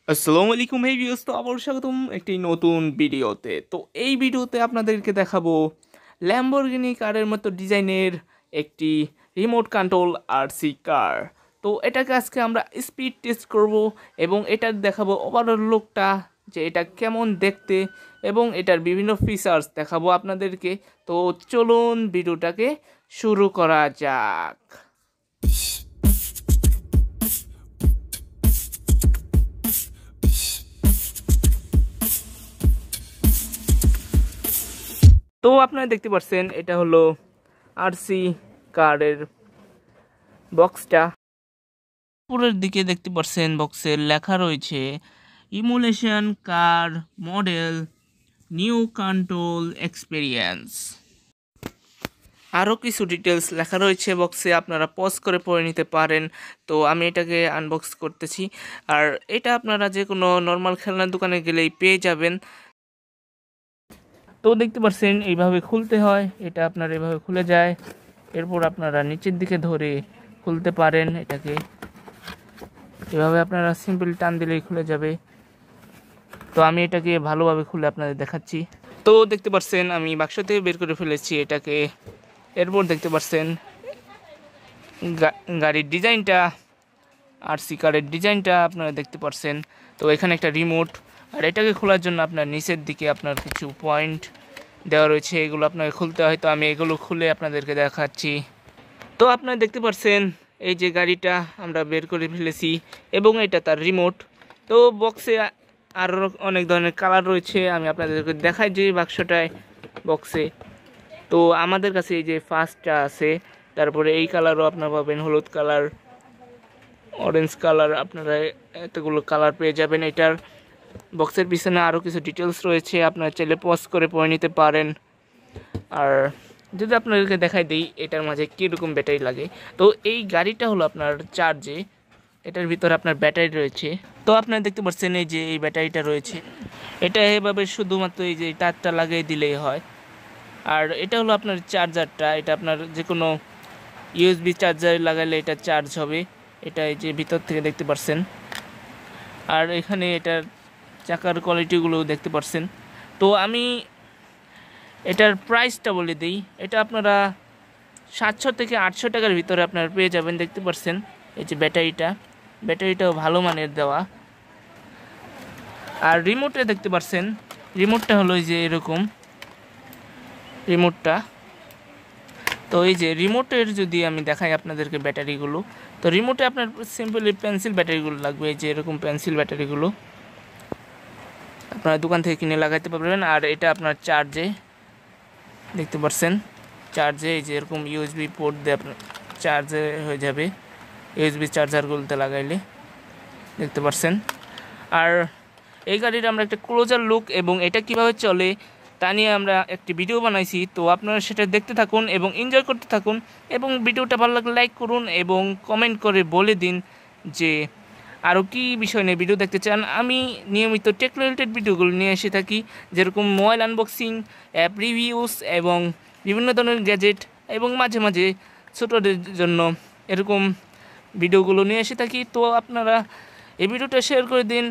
আসসালামু আলাইকুম এই ভিউয়ার্স, তো আবার স্বাগতম একটি নতুন ভিডিওতে। তো এই ভিডিওতে আপনাদেরকে দেখাবো ল্যাম্বরগিনি কারের মতো ডিজাইনের একটি রিমোট কন্ট্রোল আরসি কার। তো এটাকে আজকে আমরা স্পিড টেস্ট করব এবং এটার দেখাবো ওভারঅল লুকটা, যে এটা কেমন দেখতে এবং এটার বিভিন্ন ফিচার্স দেখাবো আপনাদেরকে। তো চলুন ভিডিওটাকে শুরু করা যাক। তো আপনারা দেখতে পাচ্ছেন এটা হলো আরসি কার্ডের বক্সটা। উপরের দিকে দেখতে পাচ্ছেন বক্সের লেখা রয়েছে ইমুলেশন কার মডেল নিউ কন্ট্রোল এক্সপেরিয়েন্স। আরও কিছু ডিটেলস লেখা রয়েছে বক্সে, আপনারা পজ করে পড়ে নিতে পারেন। তো আমি এটাকে আনবক্স করতেছি। আর এটা আপনারা যে কোনো নর্মাল খেলনার দোকানে গেলেই পেয়ে যাবেন। তো দেখতে পাচ্ছেন এইভাবে খুলতে হয়, এটা আপনার এভাবে খুলে যায়। এরপর আপনারা নিচের দিকে ধরে খুলতে পারেন এটাকে। এভাবে আপনারা সিম্পল টান দিলেই খুলে যাবে। তো আমি এটাকে ভালোভাবে খুলে আপনাদের দেখাচ্ছি। তো দেখতে পাচ্ছেন আমি বাক্স থেকে বের করে ফেলেছি এটাকে। এরপর দেখতে পাচ্ছেন গাড়ির ডিজাইনটা, আরসি কারের ডিজাইনটা আপনারা দেখতে পাচ্ছেন। তো এখানে একটা রিমোট, আর এটাকে খোলার জন্য আপনার নিচের দিকে আপনার কিছু পয়েন্ট দেওয়া রয়েছে, এগুলো আপনাকে খুলতে হয়। তো আমি এগুলো খুলে আপনাদেরকে দেখাচ্ছি। তো আপনারা দেখতে পাচ্ছেন এই যে গাড়িটা আমরা বের করে ফেলেছি এবং এটা তার রিমোট। তো বক্সে আরও অনেক ধরনের কালার রয়েছে, আমি আপনাদেরকে দেখাই যে বাক্সটায় বক্সে। তো আমাদের কাছে এই যে ফার্স্টটা আছে, তারপরে এই কালারও আপনারা পাবেন, হলুদ কালার, অরেঞ্জ কালার, আপনারা এতগুলো কালার পেয়ে যাবেন। এটার বক্সের পিছনে আরও কিছু ডিটেলস রয়েছে, আপনারা চাইলে পজ করে পড়ে নিতে পারেন। আর যদি আপনাদেরকে দেখাই দিই এটার মাঝে কীরকম ব্যাটারি লাগে। তো এই গাড়িটা হলো আপনার চার্জে, এটার ভিতরে আপনার ব্যাটারি রয়েছে। তো আপনারা দেখতে পাচ্ছেন এই যে এই ব্যাটারিটা রয়েছে, এটা এভাবে শুধুমাত্র এই যে তারটা লাগিয়ে দিলেই হয়। আর এটা হলো আপনার চার্জারটা, এটা আপনার যে কোনো ইউএসবি চার্জার লাগালে এটা চার্জ হবে। এটা এই যে ভিতর থেকে দেখতে পাচ্ছেন। আর এখানে এটার চাকার কোয়ালিটিগুলোও দেখতে পাচ্ছেন। তো আমি এটার প্রাইসটা বলে দিই, এটা আপনারা 700 থেকে 800 টাকার ভিতরে আপনারা পেয়ে যাবেন। দেখতে পাচ্ছেন এই যে ব্যাটারিটাও ভালো মানের দেওয়া। আর রিমোটে দেখতে পাচ্ছেন, রিমোটটা হলো এই যে এরকম রিমোটটা। তো এই যে রিমোটের যদি আমি দেখাই আপনাদেরকে ব্যাটারিগুলো, তো রিমোটে আপনার সিম্পলি পেন্সিল ব্যাটারিগুলো লাগবে, এই যে এরকম পেন্সিল ব্যাটারিগুলো আপনারা দোকান থেকে কিনে লাগাইতে পারবেন। আর এটা আপনার চার্জে দেখতে পাচ্ছেন, চার্জে এই যে এরকম ইউএসবি পোর্ট দিয়ে আপনার চার্জে হয়ে যাবে, ইউএসবি চার্জারগুলোতে লাগাইলে দেখতে পাচ্ছেন। আর এই গাড়ির আমরা একটা ক্লোজার লুক এবং এটা কিভাবে চলে তা নিয়ে আমরা একটি ভিডিও বানাইছি। তো আপনারা সেটা দেখতে থাকুন এবং এনজয় করতে থাকুন, এবং ভিডিওটা ভালো লাগলে লাইক করুন এবং কমেন্ট করে বলে দিন যে আরও কী বিষয় নিয়ে ভিডিও দেখতে চান। আমি নিয়মিত টেক রিলেটেড ভিডিওগুলো নিয়ে এসে থাকি, যেরকম মোবাইল আনবক্সিং, অ্যাপ রিভিউস এবং বিভিন্ন ধরনের গ্যাজেট, এবং মাঝে মাঝে ছোটদের জন্য এরকম ভিডিওগুলো নিয়ে এসে থাকি। তো আপনারা এই ভিডিওটা শেয়ার করে দিন।